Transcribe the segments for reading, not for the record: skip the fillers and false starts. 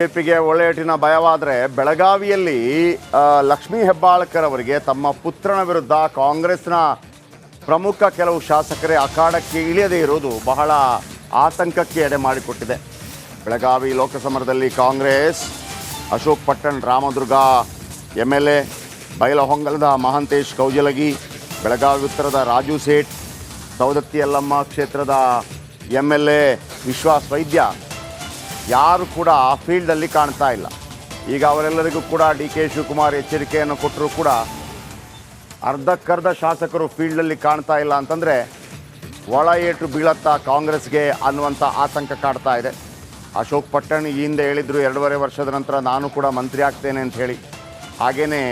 ಬಿಜೆಪಿಗೆ ಒಳ್ಳೆಯಟಿನ ಭಯವಾದರೆ ಬೆಳಗಾವಿಯಲ್ಲಿ ಲಕ್ಷ್ಮೀ ಹೆಬ್ಬಾಳ್ಕರ್ ಅವರಿಗೆ ತಮ್ಮ ಪುತ್ರನ ವಿರುದ್ಧ ಕಾಂಗ್ರೆಸ್ನ ಪ್ರಮುಖ ಕೆಲವು ಶಾಸಕರೇ ಅಖಾಡಕ್ಕೆ ಇಳಿಯದೇ ಇರುವುದು ಬಹಳ ಆತಂಕಕ್ಕೆ ಎಡೆ ಮಾಡಿಕೊಟ್ಟಿದೆ. ಬೆಳಗಾವಿ ಲೋಕಸಮರದಲ್ಲಿ ಕಾಂಗ್ರೆಸ್ ಅಶೋಕ್ ಪಟ್ಟಣ್, ರಾಮದುರ್ಗ MLA, ಬೈಲಹೊಂಗಲದ ಮಹಾಂತೇಶ್ ಕೌಜಲಗಿ, ಬೆಳಗಾವಿ ಉತ್ತರದ ರಾಜು ಸೇಠ್, ಸೌದತ್ತಿ ಯಲ್ಲಮ್ಮ ಕ್ಷೇತ್ರದ MLA ವಿಶ್ವಾಸ್ ವೈದ್ಯ ಯಾರು ಕೂಡ ಫೀಲ್ಡಲ್ಲಿ ಕಾಣ್ತಾ ಇಲ್ಲ. ಈಗ ಅವರೆಲ್ಲರಿಗೂ ಕೂಡ DK ಶಿವಕುಮಾರ್ ಎಚ್ಚರಿಕೆಯನ್ನು ಕೊಟ್ಟರೂ ಕೂಡ ಅರ್ಧಕ್ಕರ್ಧ ಶಾಸಕರು ಫೀಲ್ಡಲ್ಲಿ ಕಾಣ್ತಾ ಇಲ್ಲ ಅಂತಂದರೆ ಒಳ ಏಟು ಬೀಳತ್ತಾ ಕಾಂಗ್ರೆಸ್ಗೆ ಅನ್ನುವಂಥ ಆತಂಕ ಕಾಡ್ತಾ ಇದೆ. ಅಶೋಕ್ ಪಟ್ಟಣ್ ಈ ಹಿಂದೆ ಹೇಳಿದರು 2.5 ವರ್ಷದ ನಂತರ ನಾನು ಕೂಡ ಮಂತ್ರಿ ಆಗ್ತೇನೆ ಅಂತ ಹೇಳಿ. ಹಾಗೆಯೇ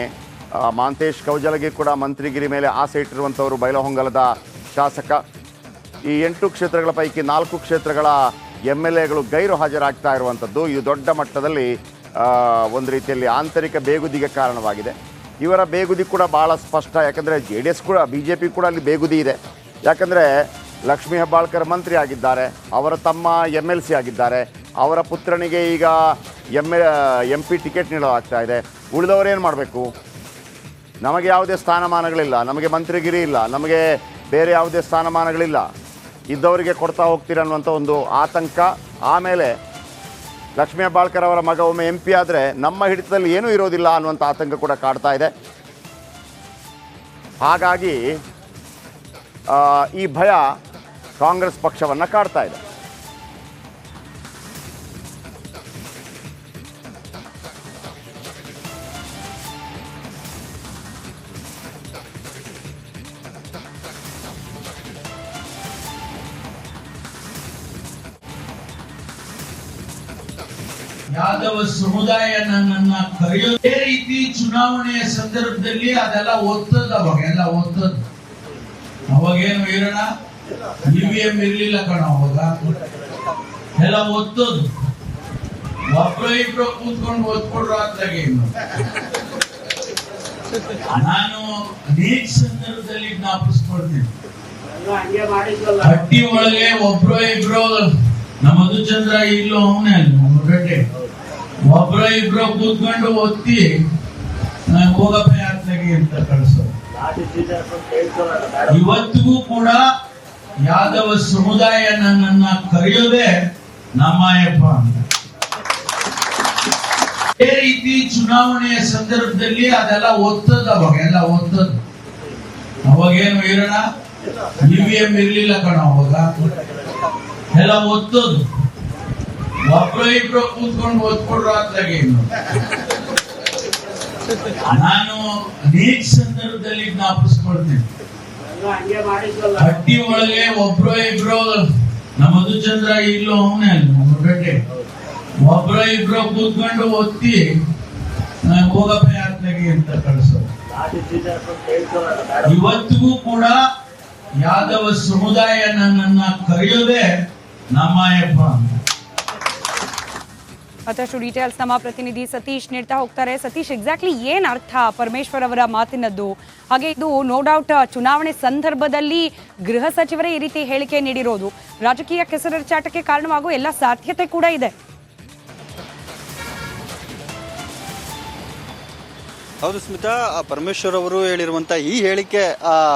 ಮಹಾಂತೇಶ್ ಕೌಜಲಗಿ ಕೂಡ ಮಂತ್ರಿಗಿರಿ ಮೇಲೆ ಆಸೆ ಇಟ್ಟಿರುವಂಥವರು ಬೈಲಹೊಂಗಲದ ಶಾಸಕ. ಈ 8 ಕ್ಷೇತ್ರಗಳ ಪೈಕಿ 4 ಕ್ಷೇತ್ರಗಳ MLAಗಳು ಗೈರು ಹಾಜರಾಗ್ತಾ ಇರುವಂಥದ್ದು ಇದು ದೊಡ್ಡ ಮಟ್ಟದಲ್ಲಿ ಒಂದು ರೀತಿಯಲ್ಲಿ ಆಂತರಿಕ ಬೇಗುದಿಗೆ ಕಾರಣವಾಗಿದೆ. ಇವರ ಬೇಗುದಿ ಕೂಡ ಭಾಳ ಸ್ಪಷ್ಟ. ಯಾಕಂದರೆ JDS ಕೂಡ BJP ಕೂಡ ಅಲ್ಲಿ ಬೇಗುದಿ ಇದೆ. ಯಾಕಂದರೆ ಲಕ್ಷ್ಮೀ ಹೆಬ್ಬಾಳ್ಕರ್ ಮಂತ್ರಿ ಆಗಿದ್ದಾರೆ, ಅವರ ತಮ್ಮ MLC ಆಗಿದ್ದಾರೆ, ಅವರ ಪುತ್ರನಿಗೆ ಈಗ MP ಟಿಕೆಟ್ ನೀಡಲಾಗ್ತಾ ಇದೆ. ಉಳಿದವರೇನು ಮಾಡಬೇಕು? ನಮಗೆ ಯಾವುದೇ ಸ್ಥಾನಮಾನಗಳಿಲ್ಲ, ನಮಗೆ ಮಂತ್ರಿಗಿರಿ ಇಲ್ಲ, ನಮಗೆ ಬೇರೆ ಯಾವುದೇ ಸ್ಥಾನಮಾನಗಳಿಲ್ಲ, ಇದ್ದವರಿಗೆ ಕೊಡ್ತಾ ಹೋಗ್ತೀರ ಅನ್ನುವಂಥ ಒಂದು ಆತಂಕ. ಆಮೇಲೆ ಲಕ್ಷ್ಮೀ ಹೆಬ್ಬಾಳ್ಕರ್ ಅವರ ಮಗ ಒಮ್ಮೆ MP ಆದರೆ ನಮ್ಮ ಹಿಡಿತದಲ್ಲಿ ಏನೂ ಇರೋದಿಲ್ಲ ಅನ್ನುವಂಥ ಆತಂಕ ಕೂಡ ಕಾಡ್ತಾ ಇದೆ. ಹಾಗಾಗಿ ಈ ಭಯ ಕಾಂಗ್ರೆಸ್ ಪಕ್ಷವನ್ನು ಕಾಡ್ತಾ ಇದೆ. ಯಾದವ ಸಮುದಾಯ ನನ್ನನ್ನ ಕರೆಯೋದೇ ರೀತಿ ಚುನಾವಣೆಯ ಸಂದರ್ಭದಲ್ಲಿ ಅದೆಲ್ಲ ಒತ್ತದ ಅವಾಗೆಲ್ಲ ಒತ್ತದ್ದು. ಅವಾಗೇನು ಇರೋಣ EVM ಇರ್ಲಿಲ್ಲ ಕಣ, ಅವಾಗ ಎಲ್ಲ ಒತ್ತದು. ಒಬ್ರು ಕೂತ್ಕೊಂಡು ಒತ್ಕೊಡ್ರು ಅತ್ಲಾಗೆ. ನಾನು ಅನೇಕ ಸಂದರ್ಭದಲ್ಲಿ ಜ್ಞಾಪಿಸ್ಕೊಳ್ತೀನಿ. ಹಟ್ಟಿ ಒಳಗೆ ಒಬ್ರು ನಮ್ಮ ಮಧುಚಂದ್ರ ಇಲ್ಲೂ ಅವನೇ ಅಲ್ಲ ಗಡ್ಡೆ ಒಬ್ರು ಕೂತ್ಕೊಂಡು ಒತ್ತಿ ಹೋಗಪ್ಪ ಯಾತ್ರೆಗೆ ಅಂತ ಕಳಿಸೋದು. ಇವತ್ತಿಗೂ ಕೂಡ ಯಾದವ ಸಮುದಾಯ ನನ್ನನ್ನ ಕರೆಯೋದೇ ನಮ್ಮಯ್ಯಪ್ಪ ಅಂತ. ಅದೇ ರೀತಿ ಚುನಾವಣೆಯ ಸಂದರ್ಭದಲ್ಲಿ ಅದೆಲ್ಲ ಒತ್ತದ ಅವಾಗೆಲ್ಲ ಒತ್ತದು. ಅವಾಗೇನು ಇರೋಣ EVM ಇರ್ಲಿಲ್ಲ ಕಣ, ಅವಾಗ ಎಲ್ಲ ಒತ್ತದು. ಒಬ್ರು ಕೂತ್ಕೊಂಡು ಒತ್ಕೊಡ್ರು ಅತ್ಲಾಗೆ. ನಾನು ಅನೇಕ ಸಂದರ್ಭದಲ್ಲಿ ಜ್ಞಾಪಿಸ್ಕೊಳ್ತೀನಿ. ಹಟ್ಟಿ ಒಳಗೆ ಒಬ್ರು ನಮ್ಮ ಮಧುಚಂದ್ರ ಇಲ್ಲೂ ಅವನೇ ಅಲ್ಲ ಗಡ್ಡೆ ಒಬ್ರು ಕೂತ್ಕೊಂಡು ಒತ್ತಿ ಹೋಗಪ್ಪ ಯಾತ್ರೆಗೆ ಅಂತ ಕಳಿಸೋದು. ಇವತ್ತಿಗೂ ಕೂಡ ಯಾದವ ಸಮುದಾಯ ನನ್ನನ್ನ ಕರೆಯೋದೇ ನಮ್ಮಯ್ಯಪ್ಪ ಅಂತ. ಮತ್ತಷ್ಟು ಡೀಟೇಲ್ಸ್ ನಮ್ಮ ಪ್ರತಿನಿಧಿ ಸತೀಶ್ ನೀಡ್ತಾ ಹೋಗ್ತಾರೆ. ಸತೀಶ್, ಎಕ್ಸಾಕ್ಟ್ಲಿ ಏನ್ ಅರ್ಥ ಪರಮೇಶ್ವರ್ ಅವರ ಮಾತಿನದ್ದು? ಹಾಗೆ ಇದು ನೋ ಡೌಟ್ ಚುನಾವಣೆ ಸಂದರ್ಭದಲ್ಲಿ ಗೃಹ ಸಚಿವರೇ ಈ ರೀತಿ ಹೇಳಿಕೆ ನೀಡಿರೋದು ರಾಜಕೀಯ ಕೆಸರಚಾಟಕ್ಕೆ ಕಾರಣವಾಗುವ ಎಲ್ಲ ಸಾಧ್ಯತೆ ಕೂಡ ಇದೆ. ಹೌದು ಸ್ಮಿತಾ, ಪರಮೇಶ್ವರ್ ಅವರು ಹೇಳಿರುವಂತ ಈ ಹೇಳಿಕೆ